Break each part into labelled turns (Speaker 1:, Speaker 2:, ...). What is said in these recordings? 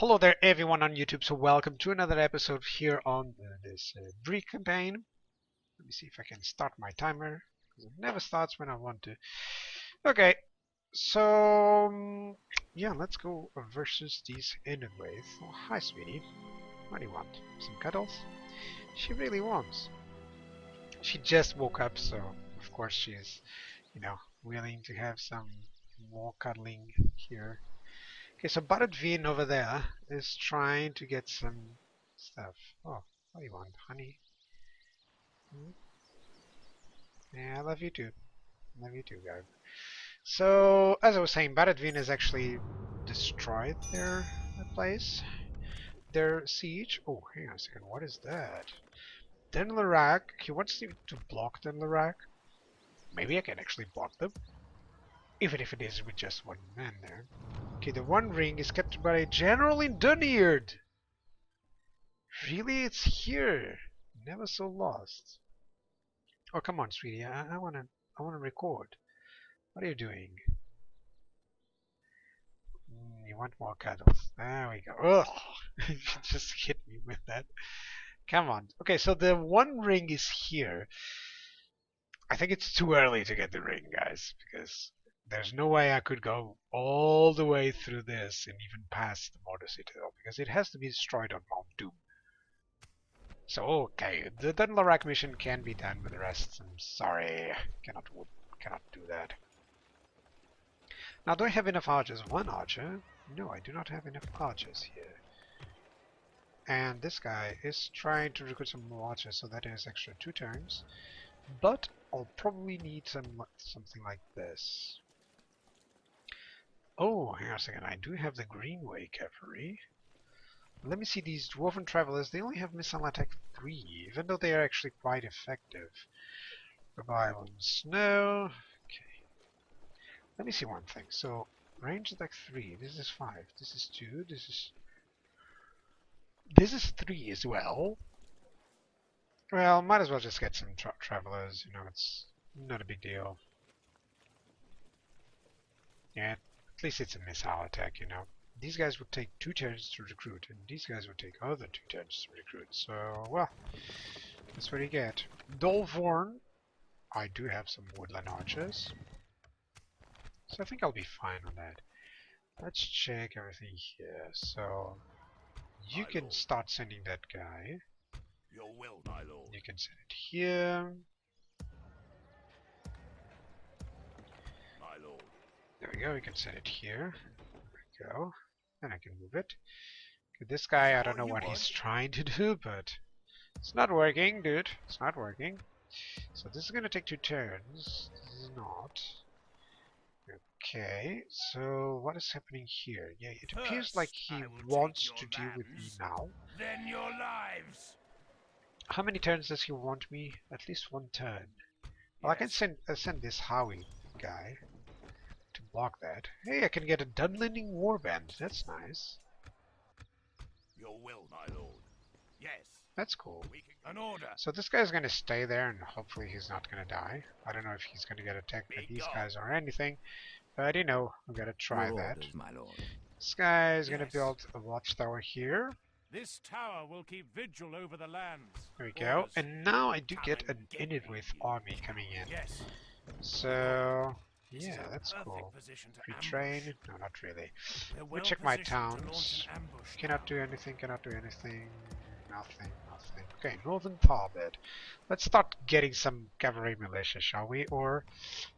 Speaker 1: Hello there everyone on YouTube, so welcome to another episode here on this Bree campaign. Let me see if I can start my timer, because it never starts when I want to. Okay, so yeah, let's go versus these Enedwaith. Oh, hi sweetie, what do you want? Some cuddles? She really wants. She just woke up, so of course she's, willing to have some more cuddling here. Okay, so Vin over there is trying to get some stuff. Oh, what do you want, honey? Hmm? Yeah, I love you too. Love you too, guy. So, as I was saying, Vin has actually destroyed their place. Their siege. Oh, hang on a second. What is that? Dunland. He wants me to block Dunland. Maybe I can actually block them. Even if it is with just one man there. Okay, the One Ring is kept by a general in Dunland. Really? It's here. Never so lost. Oh, come on, sweetie. I wanna record. What are you doing? You want more cuddles. There we go. Ugh! You just hit me with that. Come on. Okay, so the One Ring is here. I think it's too early to get the ring, guys, because there's no way I could go all the way through this and even past the Mortar Citadel, because it has to be destroyed on Mount Doom. So, okay, the Dunland mission can be done, but the rest, I'm sorry, cannot do that. Now, do I have enough archers? One archer? No, I do not have enough archers here. And this guy is trying to recruit some more archers, so that is extra 2 turns. But I'll probably need something like this. Oh, hang on a second, I do have the Greenway Cavalry. Let me see these Dwarven Travelers. They only have missile attack 3, even though they are actually quite effective. Revival in snow. Okay. Let me see one thing. So, range attack 3. This is 5. This is 2. This is 3 as well. Well, might as well just get some travelers. You know, it's not a big deal. Yeah, at least it's a missile attack. You know. These guys would take 2 turns to recruit, and these guys would take other 2 turns to recruit. So, well, that's what you get. Dolvorn, I do have some woodland archers, so I think I'll be fine on that. Let's check everything here. So, you can start sending that guy.
Speaker 2: Your will, my lord.
Speaker 1: You can send it here.
Speaker 2: My lord.
Speaker 1: There we go, you can send it here. There we go. And I can move it. Okay, this guy, I don't know what he's trying to do, but it's not working, dude. It's not working. So this is going to take 2 turns. This is not. Okay, so what is happening here? Yeah, it appears like he wants to deal with me now.
Speaker 2: Then your lives.
Speaker 1: How many turns does he want me? At least 1 turn. Well, yes. I can send this Howie guy to block that. Hey, I can get a Dunlanding Warband. That's nice.
Speaker 2: Your will, my lord. Yes.
Speaker 1: That's cool.
Speaker 2: An order.
Speaker 1: So this guy's gonna stay there, and hopefully he's not gonna die. I don't know if he's gonna get attacked by these guys or anything, but you know, I'm gonna try that.
Speaker 2: Orders, my lord.
Speaker 1: This guy is gonna build a watchtower here.
Speaker 3: This tower will keep vigil over the lands.
Speaker 1: There we go. And now I do get an Enedwaith army coming in.
Speaker 3: Yes.
Speaker 1: So yeah, that's cool. Retrain? No, not really. Let me check my towns. Cannot do anything, cannot do anything. Nothing. Okay, Northern Tarbed. Let's start getting some cavalry militia, shall we? Or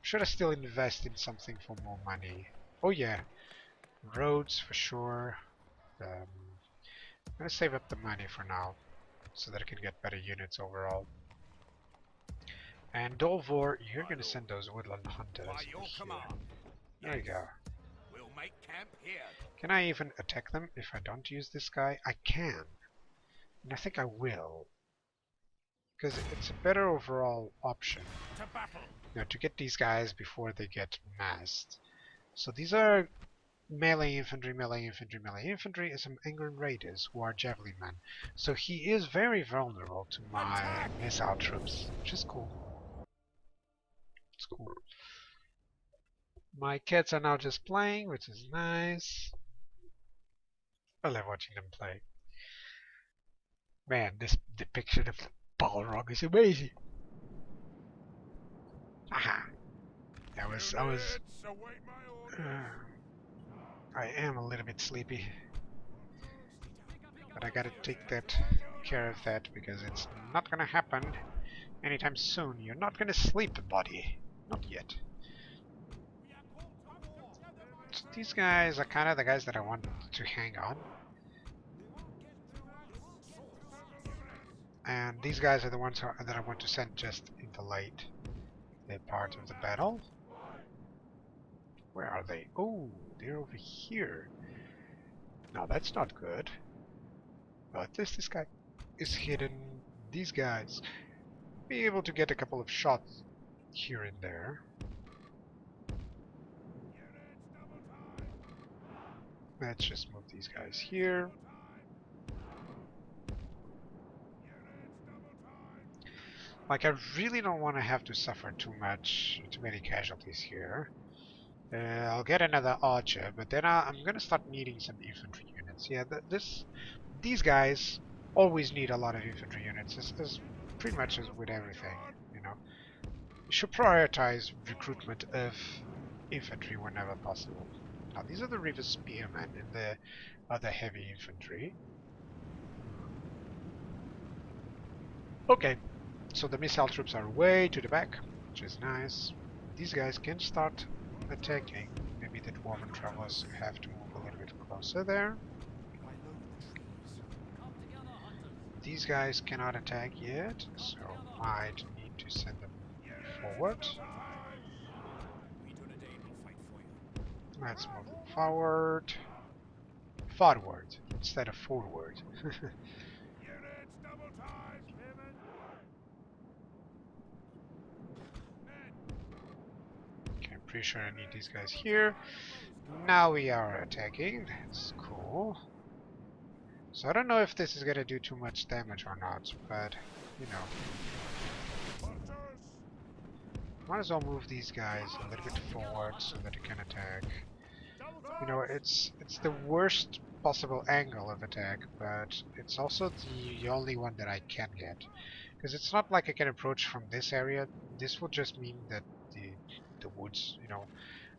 Speaker 1: should I still invest in something for more money? Oh yeah, roads for sure. I'm gonna save up the money for now, so that I can get better units overall. And Dolvor, you're gonna send those woodland hunters here. There you go.
Speaker 2: We'll make camp here.
Speaker 1: Can I even attack them if I don't use this guy? I can. And I think I will. Because it's a better overall option. To get these guys before they get massed. So these are melee infantry, melee infantry, melee infantry, and some Angron Raiders who are javelin men. So he is very vulnerable to my missile troops, which is cool. It's cool. My cats are now just playing, which is nice. I love watching them play. Man, this depiction of Balrog is amazing. Aha! I was.
Speaker 2: Units, await my orders.
Speaker 1: I am a little bit sleepy, but I gotta take care of that because it's not gonna happen anytime soon. You're not gonna sleep, buddy. Not yet. So these guys are kind of the guys that I want to hang on. And these guys are the ones that I want to send just in the late part of the battle. Where are they? Oh, they're over here. Now that's not good. But at least this guy is hidden. These guys be able to get a couple of shots here and there. Let's just move these guys here. Like, I really don't want to have to suffer too many casualties here. I'll get another archer, but then I'm gonna start needing some infantry units. Yeah, these guys always need a lot of infantry units. As pretty much as with everything, you know. You should prioritize recruitment of infantry whenever possible. Now, these are the river spearmen and the other heavy infantry. Okay, so the missile troops are way to the back, which is nice. These guys can start attacking. Maybe the dwarven travelers have to move a little bit closer there. These guys cannot attack yet, so might need to send them forward. Let's move them forward. Forward instead of forward. Okay, I'm pretty sure I need these guys here. Now we are attacking. That's cool. So I don't know if this is gonna do too much damage or not, but you know. Might as well move these guys a little bit forward so that it can attack. You know, it's the worst possible angle of attack, but it's also the only one that I can get. Because it's not like I can approach from this area. This would just mean that the woods, you know,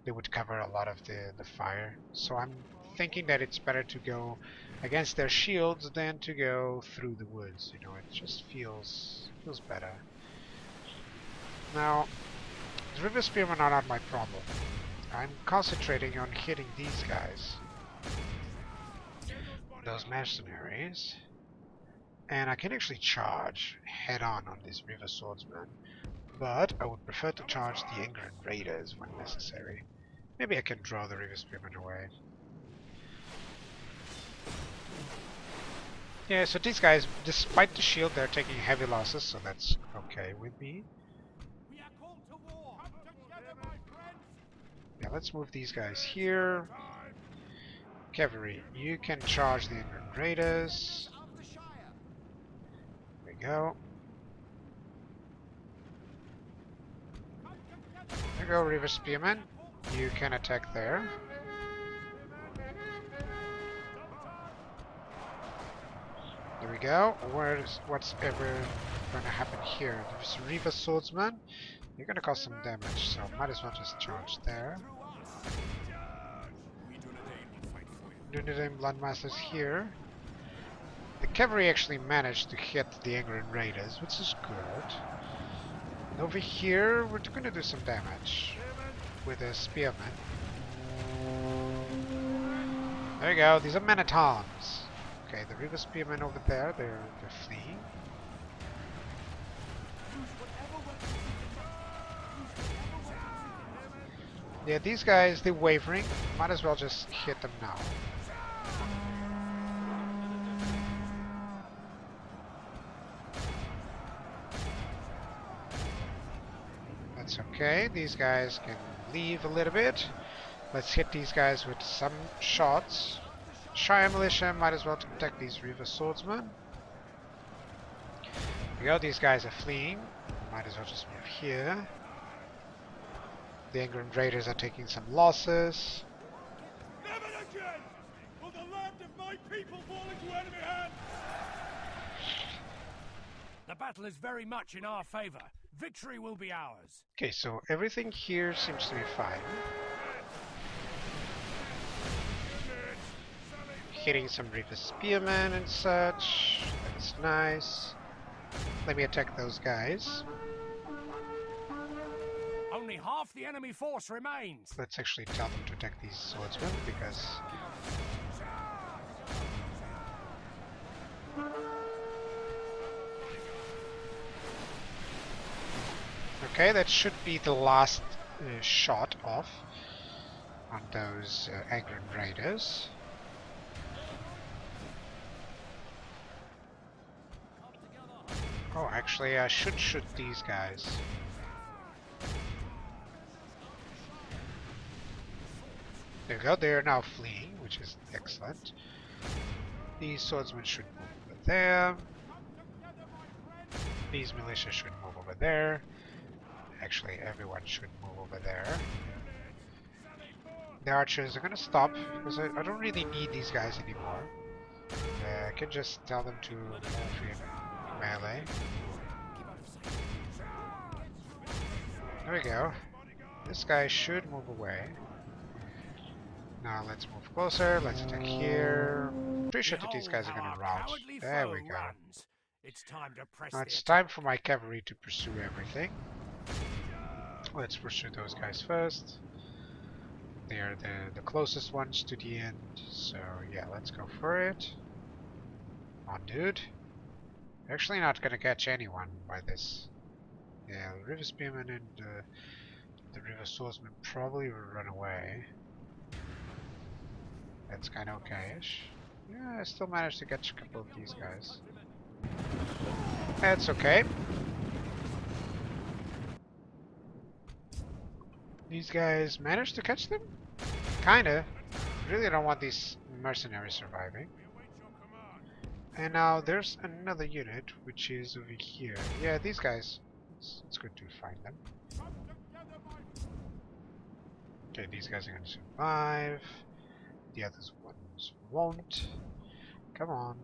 Speaker 1: they would cover a lot of the fire. So I'm thinking that it's better to go against their shields than to go through the woods. You know, it just feels better. Now, the river spearmen are not my problem. I'm concentrating on hitting these guys, those mercenaries, and I can actually charge head-on these river swordsmen, but I would prefer to charge the England raiders when necessary. Maybe I can draw the river spearmen away. Yeah, so these guys, despite the shield, they're taking heavy losses, so that's okay with me. Yeah, let's move these guys here. Cavalry, you can charge the England raiders. There we go. There you go, river spearmen. You can attack there. There we go. What's ever going to happen here? There's river swordsman. You're going to cause some damage, so might as well just charge there. Dunland Bloodmasters here. The cavalry actually managed to hit the England raiders, which is good. And over here, we're going to do some damage with a spearman. There you go. These are men-at-arms. Okay, the river spearmen over there, they're fleeing. Yeah, these guys, they're wavering. Might as well just hit them now. That's okay. These guys can leave a little bit. Let's hit these guys with some shots. Shire Militia might as well protect these river swordsmen. There we go, these guys are fleeing. Might as well just move here. The England raiders are taking some losses.
Speaker 2: the land of my people fall into enemy hands!
Speaker 3: The battle is very much in our favor. Victory will be ours.
Speaker 1: Okay, so everything here seems to be fine. Hitting some Reaper Spearmen and such. That's nice. Let me attack those guys.
Speaker 3: Only half the enemy force remains.
Speaker 1: Let's actually tell them to attack these swordsmen because... Okay, that should be the last shot off on those Agron Raiders. Oh, actually, I should shoot these guys. There you go, they are now fleeing, which is excellent. These swordsmen should move over there. These militia should move over there. Actually, everyone should move over there. The archers are gonna stop, because I don't really need these guys anymore. I can just tell them to move in melee. There we go. This guy should move away. Now let's move closer, let's attack here. Pretty sure that these guys are gonna rout. There we go.
Speaker 3: It's time to press
Speaker 1: Now it's time for my cavalry to pursue everything. Let's pursue those guys first. They are the closest ones to the end, so yeah, let's go for it. Come on, dude. You're actually not gonna catch anyone by this. Yeah, the River Spearmen and the River Swordsman probably will run away. That's kind of okay-ish. Yeah, I still managed to catch a couple of these guys. That's okay. These guys managed to catch them? Kinda. Really don't want these mercenaries surviving. And now there's another unit, which is over here. Yeah, these guys. It's good to find them. Okay, these guys are gonna survive. The other ones won't. Come on.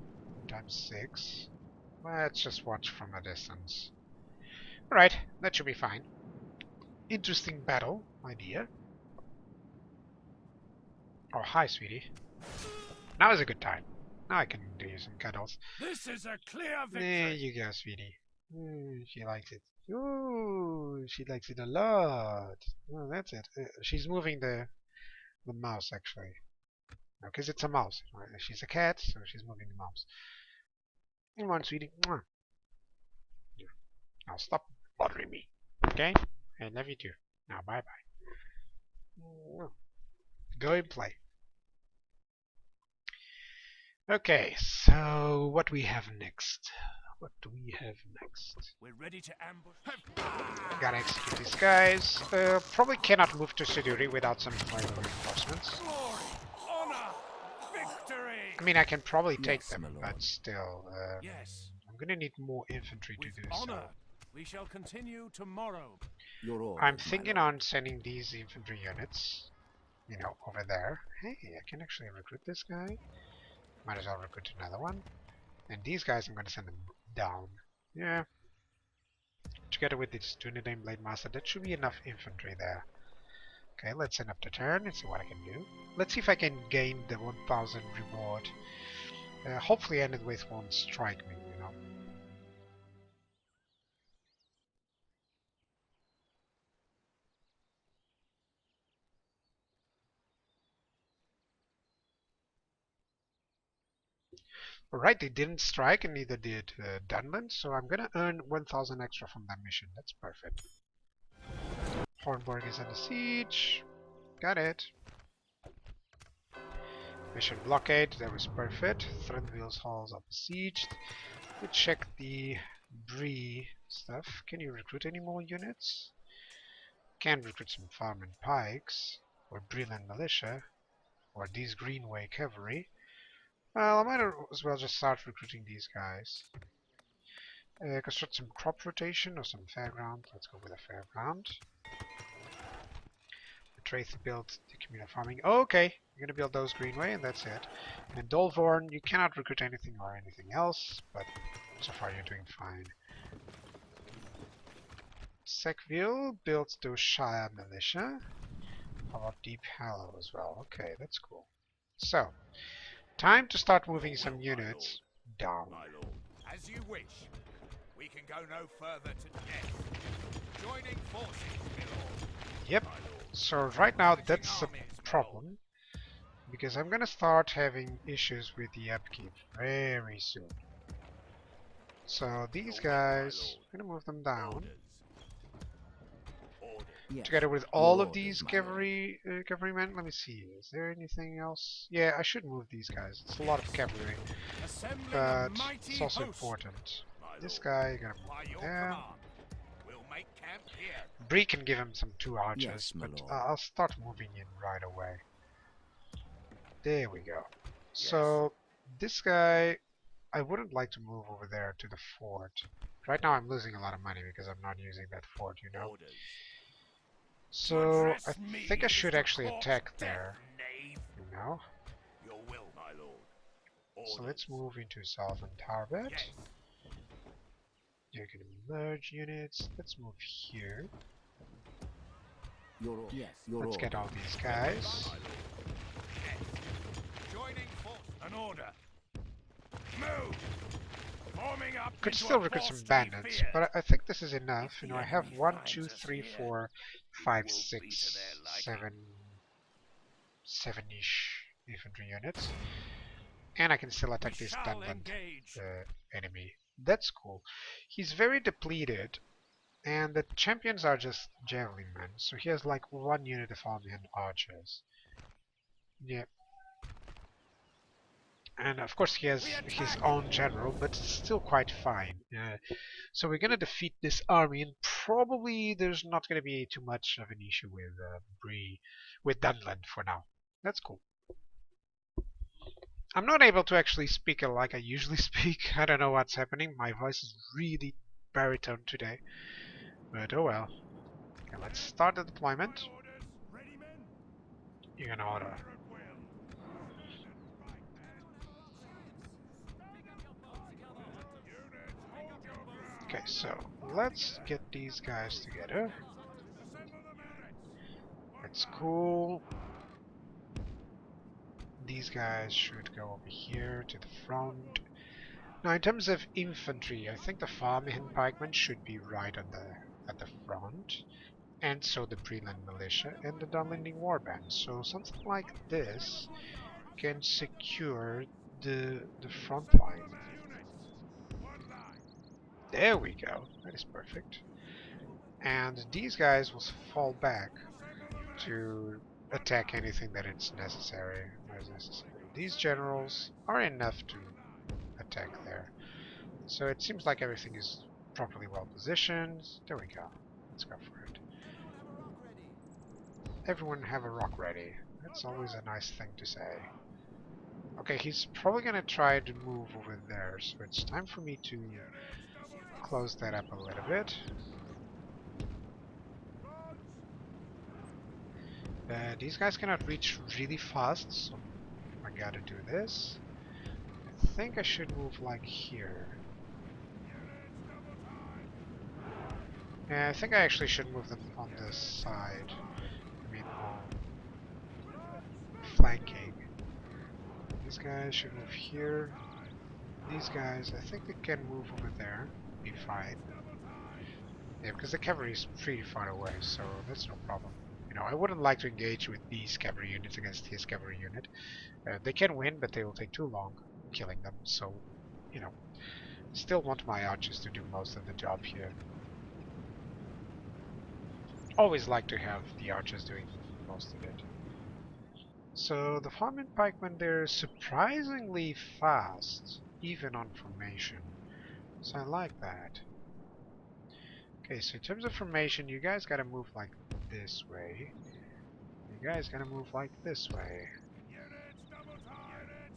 Speaker 1: Times 6. Let's just watch from a distance. Alright, that should be fine. Interesting battle, my dear. Oh, hi, sweetie. Now is a good time. Now I can do some cuddles.
Speaker 3: This is a clear victory.
Speaker 1: There you go, sweetie. She likes it. Ooh, she likes it a lot. Oh, that's it. She's moving the mouse, actually. Because it's a mouse. Right? She's a cat, so she's moving the mouse. Come on, sweetie. Mwah. Now stop bothering me. Okay? I love you too. Now, bye-bye. Go and play. Okay, so what we have next? What do we have next?
Speaker 3: We're ready to ambush.
Speaker 1: Gotta execute these guys. Probably cannot move to Siduri without some further reinforcements.
Speaker 3: Glory, honor, victory.
Speaker 1: I mean, I can probably take them, but still,
Speaker 3: Yes.
Speaker 1: I'm gonna need more infantry to
Speaker 3: With
Speaker 1: do
Speaker 3: honor,
Speaker 1: so.
Speaker 3: we shall continue tomorrow.
Speaker 1: I'm thinking on sending these infantry units, you know, over there. Hey, I can actually recruit this guy. Might as well recruit another one. And these guys, I'm going to send them down. Yeah. Together with this Dunland Blade Master, that should be enough infantry there. Okay, let's send up the turn and see what I can do. Let's see if I can gain the 1000 reward. Hopefully Enedwaith won't strike me, you know. Alright, they didn't strike and neither did Dunland, so I'm gonna earn 1000 extra from that mission. That's perfect. Hornborg is under siege. Got it. Mission blockade, that was perfect. Threadville's halls are besieged. We check the Bree stuff. Can you recruit any more units? Can recruit some Farming Pikes, or Breeland Militia, or these Greenway Cavalry. Well, I might as well just start recruiting these guys. Construct some crop rotation or some fairground. Let's go with a fairground. Traith build the communal farming. Oh, okay, I'm gonna build those Greenway, and that's it. And Dolvorn, you cannot recruit anything or anything else, but so far you're doing fine. SusaVile builds those Shire militia. How about Deep Hallow as well? Okay, that's cool. So, time to start moving some units down.
Speaker 3: My lord. As you wish. We can go no further to death. Joining forces, my lord.
Speaker 1: Yep. So right now that's a problem, because I'm gonna start having issues with the upkeep very soon. So these guys, I'm gonna move them down.
Speaker 4: Yes.
Speaker 1: Together with all of these cavalrymen. Let me see, is there anything else? Yeah, I should move these guys. It's a lot of cavalry, but it's also important. This guy, gonna move there. Bree can give him some 2 archers,
Speaker 4: Yes, my
Speaker 1: but
Speaker 4: lord.
Speaker 1: I'll start moving in right away. There we go. So this guy, I wouldn't like to move over there to the fort. Right now I'm losing a lot of money because I'm not using that fort, you know. So I think I should actually attack there, you know.
Speaker 3: Your will, my lord.
Speaker 1: So let's move into Southern Tarbet. You're gonna merge units. Let's move here. Let's get all these guys.
Speaker 3: Joining force. An order. Move. Forming up.
Speaker 1: Could
Speaker 3: into
Speaker 1: still
Speaker 3: a
Speaker 1: recruit
Speaker 3: force
Speaker 1: some
Speaker 3: to be
Speaker 1: bandits,
Speaker 3: feared.
Speaker 1: but I think this is enough. You know, I have
Speaker 3: enemy
Speaker 1: 1,
Speaker 3: finds
Speaker 1: 2,
Speaker 3: us
Speaker 1: 3,
Speaker 3: here,
Speaker 1: 4, 5,
Speaker 3: will be
Speaker 1: 6,
Speaker 3: to their liking.
Speaker 1: 7, 7-ish infantry units, and I can still attack
Speaker 3: We
Speaker 1: this
Speaker 3: shall
Speaker 1: Dunland
Speaker 3: engage.
Speaker 1: enemy. That's cool. He's very depleted, and the champions are just javelin men, so he has like 1 unit of army and archers. Yeah. And of course he has his own general, but it's still quite fine. So we're gonna defeat this army, and probably there's not gonna be too much of an issue with Bree, with Dunland for now. That's cool. I'm not able to actually speak like I usually speak. I don't know what's happening. My voice is really baritone today. But oh well. Okay, let's start the deployment.
Speaker 2: Ready, men?
Speaker 1: You're gonna order. Okay, so let's get these guys together. That's cool. These guys should go over here to the front. Now, in terms of infantry, I think the farming pikemen should be right on at the front, and so the Breland militia and the Dunlanding warband. So something like this can secure the front line. There we go. That is perfect. And these guys will fall back to attack anything that it's necessary. These generals are enough to attack there. So it seems like everything is properly well positioned. There we go. Let's go for it. Everyone have a rock ready. That's always a nice thing to say. Okay, he's probably gonna try to move over there, so it's time for me to close that up a little bit. These guys cannot reach really fast, so I gotta do this. I think I should move like here. Yeah, I think I actually should move them on this side. I mean, flanking. These guys should move here. These guys, I think they can move over there. Be fine. Yeah, because the cavalry is pretty far away, so that's no problem. You know, I wouldn't like to engage with these cavalry units against his cavalry unit. They can win, but they will take too long killing them, so, you know, still want my archers to do most of the job here. Always like to have the archers doing most of it. So the farming pikemen, they're surprisingly fast, even on formation. So I like that. Okay, so in terms of formation, you guys gotta move like this way. You guys gotta move like this way.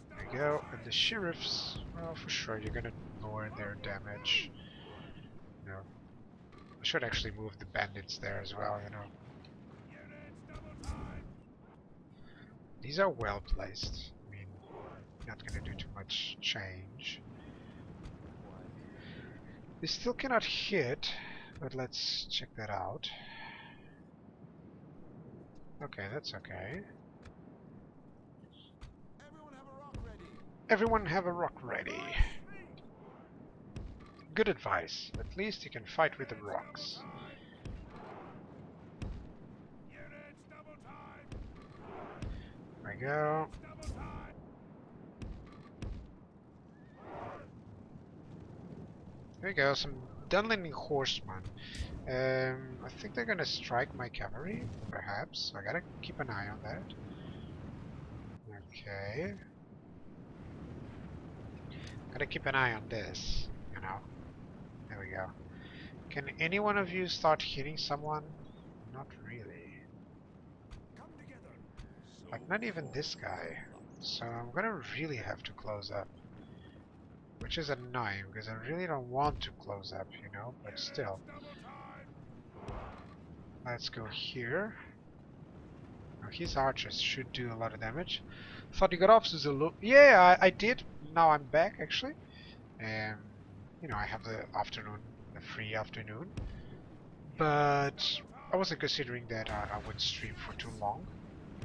Speaker 1: There you go. And the sheriffs, well, for sure, you're gonna lower their damage. You know, I should actually move the bandits there as well, you know. These are well placed. I mean, not gonna do too much change. They still cannot hit, but let's check that out. Okay, that's okay. Everyone have a rock ready. Good advice. At least you can fight with the rocks. There we go. There we go, some Dunland horsemen. I think they're gonna strike my cavalry, perhaps. So I gotta keep an eye on that. Okay. Gotta keep an eye on this, you know. There we go. Can any one of you start hitting someone? Not really. Like, not even this guy. So I'm gonna really have to close up. Which is annoying, because I really don't want to close up, you know, but still. Let's go here. Now, his archers should do a lot of damage. Thought you got off, SusaVile. Yeah, I did. Now I'm back, actually. You know, I have the afternoon, the free afternoon. But I wasn't considering that I would stream for too long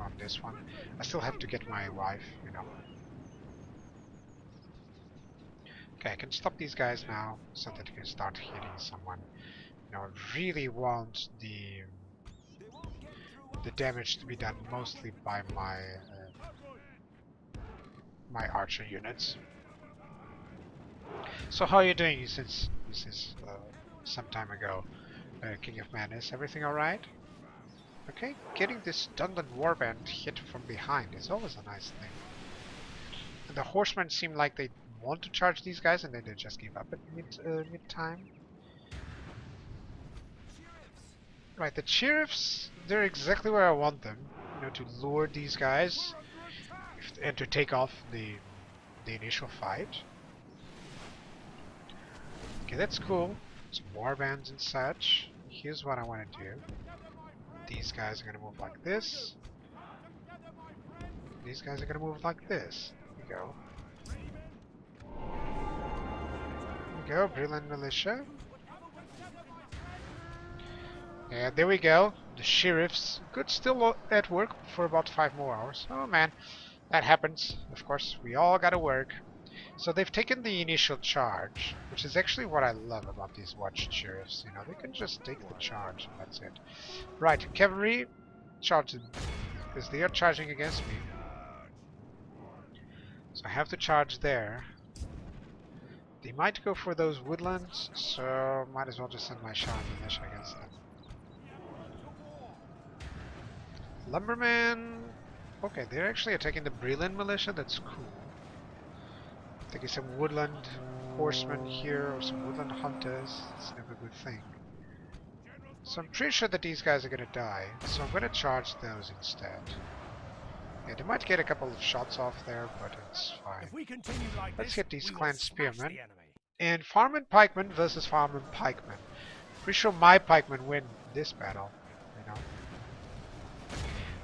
Speaker 1: on this one. I still have to get my wife, you know. Okay, I can stop these guys now so that I can start hitting someone. You know, I really want the damage to be done mostly by my my archer units. So how are you doing since this is some time ago? King of Madness, everything alright? Okay, getting this Dunland warband hit from behind is always a nice thing. And the horsemen seem like they want to charge these guys and then they just give up at mid-time. Right, the sheriffs, they're exactly where I want them. You know, to lure these guys and to take off the initial fight. Okay, that's cool. Some warbands and such. Here's what I want to do. These guys are going to move like this. These guys are going to move like this. There we go. There we go, Brilliant Militia. Yeah, there we go. The sheriffs could still at work for about 5 more hours. Oh man, that happens. Of course, we all gotta work. So they've taken the initial charge, which is actually what I love about these watch sheriffs. You know, they can just take the charge and that's it. Right, cavalry, charge them, because they are charging against me. So I have to charge there. They might go for those woodlands, so might as well just send my Shaman militia against them. Lumberman. Okay, they're actually attacking the Breland militia. That's cool. Taking some woodland horsemen here or some woodland hunters. It's never a good thing. So I'm pretty sure that these guys are gonna die. So I'm gonna charge those instead. Yeah, they might get a couple of shots off there, but it's fine.
Speaker 3: If we continue like
Speaker 1: Let's
Speaker 3: this,
Speaker 1: get these
Speaker 3: we will
Speaker 1: clan
Speaker 3: smash
Speaker 1: spearmen.
Speaker 3: the enemy.
Speaker 1: And farming pikemen versus farming pikemen. Pretty sure my pikemen win this battle, you know.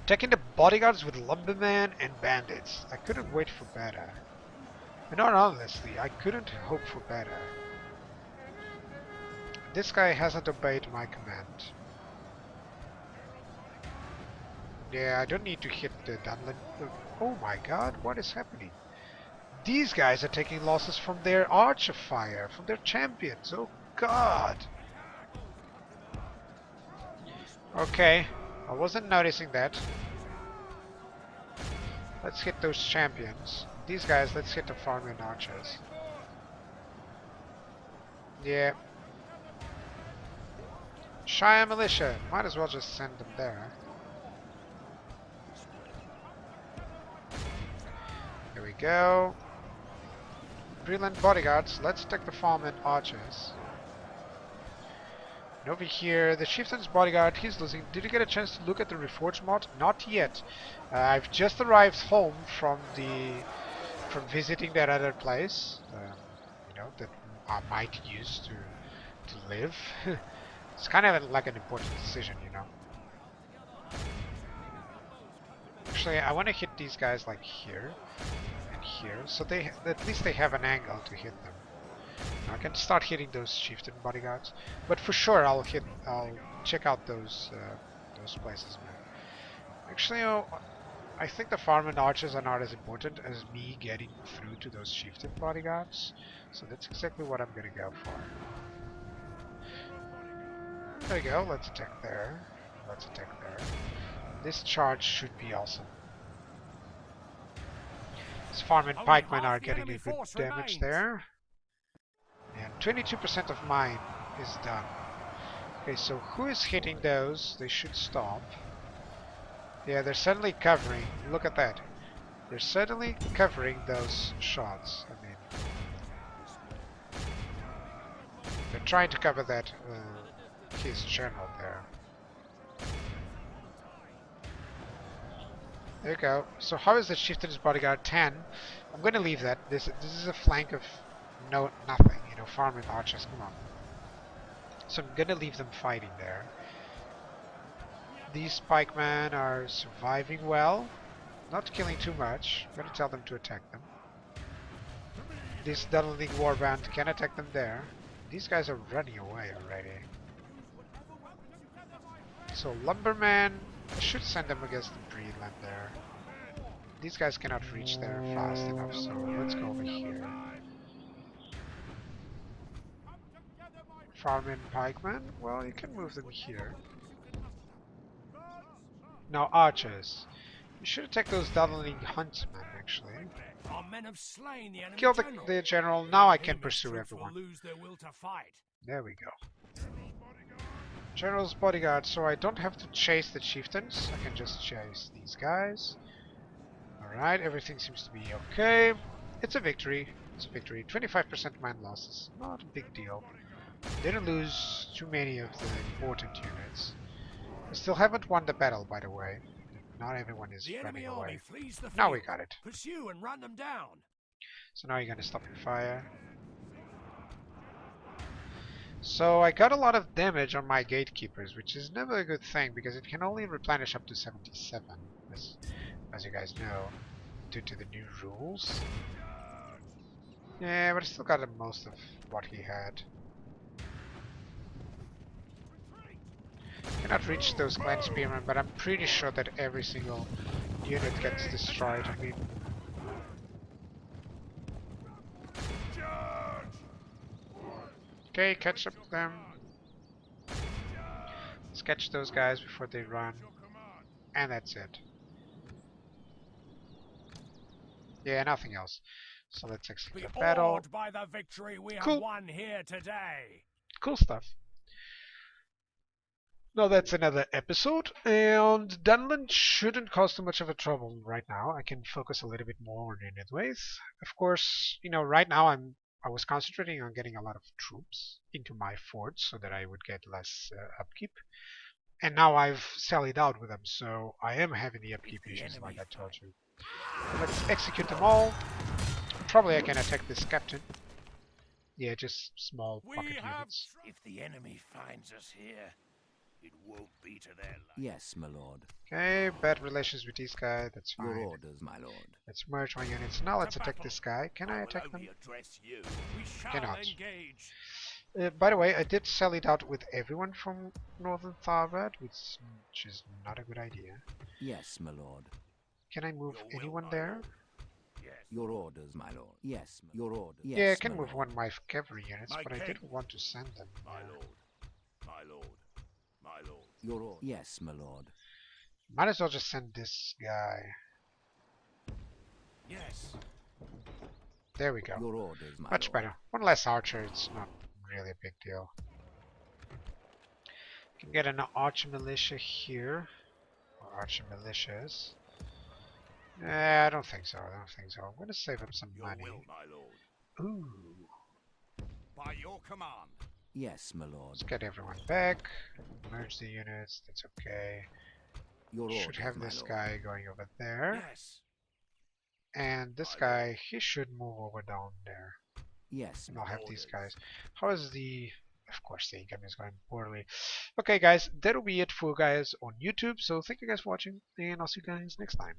Speaker 1: Taking the bodyguards with lumbermen and bandits. I couldn't wait for better. And not honestly, I couldn't hope for better. This guy hasn't obeyed my command. Yeah, I don't need to hit the Dunland. Oh my god, what is happening? These guys are taking losses from their archer fire, from their champions. Oh god. Okay, I wasn't noticing that. Let's hit those champions. These guys, let's hit the farming archers. Yeah. Shire militia, might as well just send them there. Here we go. Brilliant bodyguards, let's take the farming archers. And over here, the chieftain's bodyguard, he's losing. Did you get a chance to look at the Reforged mod? Not yet. I've just arrived home from visiting that other place, you know, that I might use to live. It's kind of like an important decision, you know. Actually, I want to hit these guys like here and here, so they at least they have an angle to hit them. Now I can start hitting those chieftain bodyguards, but for sure I'll check out those places, man. Actually, you know, I think the farm and archers are not as important as me getting through to those chieftain bodyguards, so that's exactly what I'm gonna go for. There we go, let's attack there. Let's attack there. This charge should be awesome. This farm and pikemen are getting a good damage there. And 22% of mine is done. Okay, so who is hitting those? They should stop. Yeah, they're suddenly covering. Look at that. They're suddenly covering those shots. I mean, they're trying to cover that his general there. There you go. So how is the chieftain's bodyguard 10? I'm going to leave that. This is a flank of nothing. You know, farm and archers. Come on. So I'm going to leave them fighting there. These pikemen are surviving well. Not killing too much. I'm going to tell them to attack them. This Dunland warband can attack them there. These guys are running away already. So lumberman, I should send them against the Bree land there. These guys cannot reach there fast enough, so let's go over here. Farm pikemen, well, you can move them here. Now archers. You should attack those Dunland huntsmen, actually.
Speaker 3: Our men have slain the enemy
Speaker 1: Kill
Speaker 3: general.
Speaker 1: the general, now I can pursue everyone.
Speaker 3: Lose their will to fight.
Speaker 1: There we go. General's bodyguard, so I don't have to chase the chieftains. I can just chase these guys. Alright, everything seems to be okay. It's a victory. It's a victory. 25% mine losses. Not a big deal. Didn't lose too many of the important units. I still haven't won the battle, by the way. Not everyone is running away. Now we got it.
Speaker 3: Pursue and run them down.
Speaker 1: So now you're gonna stop your fire. So I got a lot of damage on my gatekeepers, which is never a good thing because it can only replenish up to 77, as you guys know, due to the new rules. Yeah, but I still got most of what he had. Cannot reach those clan spearmen, but I'm pretty sure that every single unit gets destroyed. I mean, okay, catch up with them. Let's catch those guys before they run. And that's it. Yeah, nothing else. So let's execute the battle.
Speaker 3: By the victory we
Speaker 1: Cool.
Speaker 3: have won here today.
Speaker 1: Cool stuff. Now that's another episode, and Dunland shouldn't cause too much of a trouble right now. I can focus a little bit more on Enedwaith. Of course, you know, right now I was concentrating on getting a lot of troops into my forts so that I would get less upkeep. And now I've sallied out with them, so I am having the upkeep issues like I told you. Let's execute them all. Probably I can attack this captain. Yeah, just small pocket units.
Speaker 3: If the enemy finds us here, it won't be to their life.
Speaker 4: Yes, my lord.
Speaker 1: Okay, bad relations with this guy, that's fine.
Speaker 4: Your orders, my lord.
Speaker 1: Let's merge my units. Now let's attack this guy. Can I attack them?
Speaker 3: You. We shall
Speaker 1: Cannot.
Speaker 3: engage.
Speaker 1: By the way, I did sell it out with everyone from Northern Tharbad, which is not a good idea.
Speaker 4: Yes, my lord.
Speaker 1: Can I move
Speaker 3: Your will,
Speaker 1: anyone
Speaker 3: my
Speaker 1: there?
Speaker 3: Yes.
Speaker 4: Your orders, my lord. Yes, your orders. Yes,
Speaker 1: Yeah, I can
Speaker 4: my
Speaker 1: move
Speaker 4: lord.
Speaker 1: one of my cavalry units,
Speaker 3: My
Speaker 1: but I
Speaker 3: king.
Speaker 1: didn't want to send them.
Speaker 3: My lord. My lord. My lord.
Speaker 4: Your order. Yes, my lord.
Speaker 1: Might as well just send this guy.
Speaker 3: Yes.
Speaker 1: There we go.
Speaker 4: Your orders, my
Speaker 1: Much
Speaker 4: lord.
Speaker 1: better. One less archer, it's not really a big deal. Can get an archer militia here. Or archer militias. I don't think so. I don't think so. I'm gonna save up some
Speaker 3: Your
Speaker 1: money.
Speaker 3: will, my lord.
Speaker 1: Ooh.
Speaker 3: By your command.
Speaker 4: Yes, my lord.
Speaker 1: Let's get everyone back. Merge the units. That's okay.
Speaker 4: Your
Speaker 1: Should
Speaker 4: orders,
Speaker 1: have
Speaker 4: my
Speaker 1: this
Speaker 4: lord.
Speaker 1: guy going over there.
Speaker 3: Yes.
Speaker 1: And this guy, he should move over down there.
Speaker 4: Yes,
Speaker 1: And
Speaker 4: my
Speaker 1: I'll have
Speaker 3: orders.
Speaker 1: these guys. How is the Of course, the income is going poorly. Okay, guys, that'll be it for guys on YouTube. So thank you guys for watching, and I'll see you guys next time.